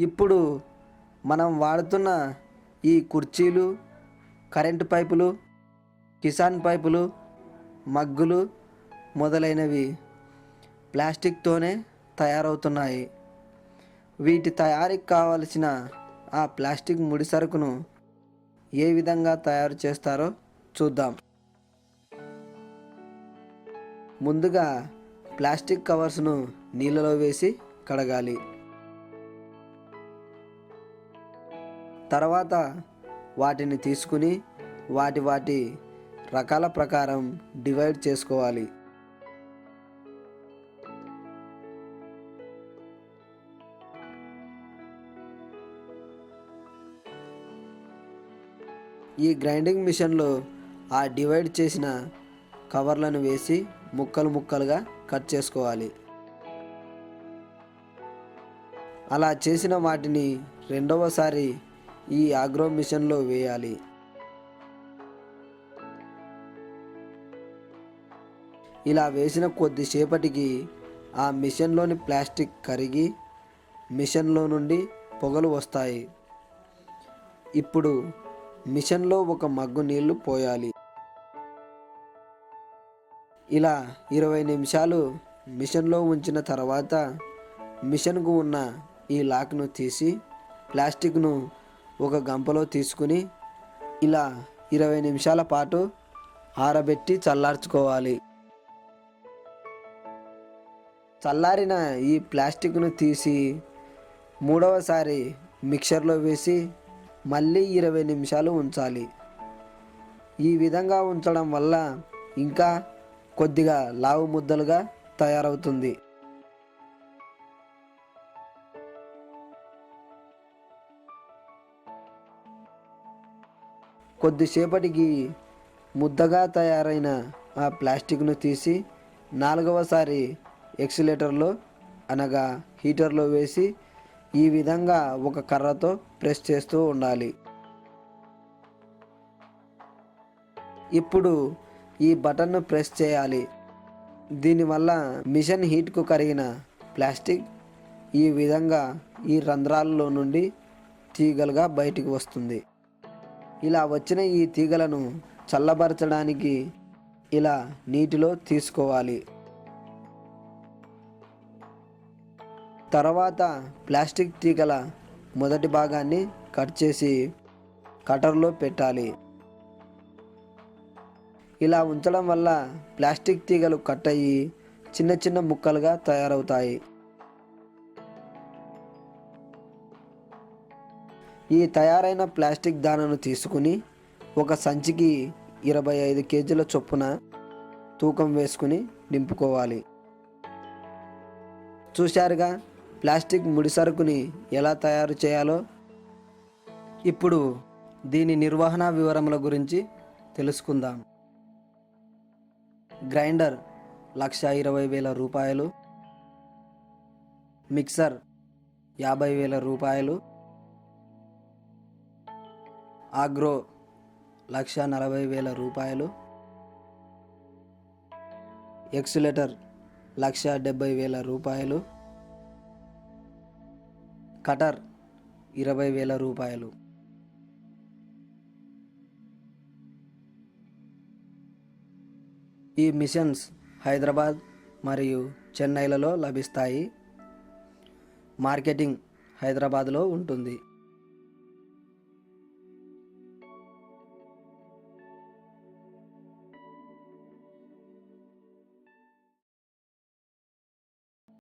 ఇప్పుడు మనం వాడుతున్న ఈ కుర్చీలు, కరెంటు పైపులు, కిసాన్ పైపులు, మగ్గులు మొదలైనవి ప్లాస్టిక్తోనే తయారవుతున్నాయి. వీటి తయారీకి కావలసిన ఆ ప్లాస్టిక్ ముడి సరుకును ఏ విధంగా తయారు చేస్తారో చూద్దాం. ముందుగా ప్లాస్టిక్ కవర్స్ను నీళ్ళలో వేసి కడగాలి. తర్వాత వాటిని తీసుకుని వాటి రకాల ప్రకారం డివైడ్ చేసుకోవాలి. ఈ గ్రైండింగ్ మిషన్లో ఆ డివైడ్ చేసిన కవర్లను వేసి ముక్కలు ముక్కలుగా కట్ చేసుకోవాలి. అలా చేసిన వాటిని రెండవసారి ఈ ఆగ్రో మిషన్లో వేయాలి. ఇలా వేసిన కొద్దిసేపటికి ఆ మిషన్లోని ప్లాస్టిక్ కరిగి మిషన్లో నుండి పొగలు వస్తాయి. ఇప్పుడు మిషన్లో ఒక మగ్గు నీళ్లు పోయాలి. ఇలా 20 నిమిషాలు మిషన్లో ఉంచిన తర్వాత మిషన్కు ఉన్న ఈ లాక్ను తీసి ప్లాస్టిక్ను ఒక గంపలో తీసుకుని ఇలా 20 నిమిషాల పాటు ఆరబెట్టి చల్లార్చుకోవాలి. చల్లారిన ఈ ప్లాస్టిక్ను తీసి మూడవసారి మిక్సర్లో వేసి మళ్ళీ 20 నిమిషాలు ఉంచాలి. ఈ విధంగా ఉంచడం వల్ల ఇంకా కొద్దిగా లావు ముద్దలుగా తయారవుతుంది. కొద్దిసేపటికి ముద్దగా తయారైన ఆ ప్లాస్టిక్ను తీసి 4వసారి ఎక్సిలేటర్లో అనగా హీటర్లో వేసి ఈ విధంగా ఒక కర్రతో ప్రెస్ చేస్తూ ఉండాలి. ఇప్పుడు ఈ బటన్ను ప్రెస్ చేయాలి. దీనివల్ల మిషన్ హీట్కు కరిగిన ప్లాస్టిక్ ఈ విధంగా ఈ రంధ్రాలలో నుండి తీగలుగా బయటికి వస్తుంది. ఇలా వచ్చిన ఈ తీగలను చల్లబరచడానికి ఇలా నీటిలో తీసుకోవాలి. తర్వాత ప్లాస్టిక్ తీగల మొదటి భాగాన్ని కట్ చేసి కటర్లో పెట్టాలి. ఇలా ఉంచడం వల్ల ప్లాస్టిక్ తీగలు కట్ అయ్యి చిన్న చిన్న ముక్కలుగా తయారవుతాయి. ఈ తయారైన ప్లాస్టిక్ దానను తీసుకుని ఒక సంచికి 25 కేజీల చొప్పున తూకం వేసుకుని నింపుకోవాలి. చూశారుగా ప్లాస్టిక్ ముడి సరుకుని ఎలా తయారు చేయాలో. ఇప్పుడు దీని నిర్వహణ వివరముల గురించి తెలుసుకుందాం. గ్రైండర్ 1,20,000 రూపాయలు, మిక్సర్ 50,000 రూపాయలు, ఆగ్రో 1,40,000 రూపాయలు, ఎక్సిలేటర్ 1,70,000 రూపాయలు, కటర్ 20,000 రూపాయలు. ఈ మిషన్స్ హైదరాబాద్ మరియు చెన్నైలలో లభిస్తాయి. మార్కెటింగ్ హైదరాబాద్లో ఉంటుంది.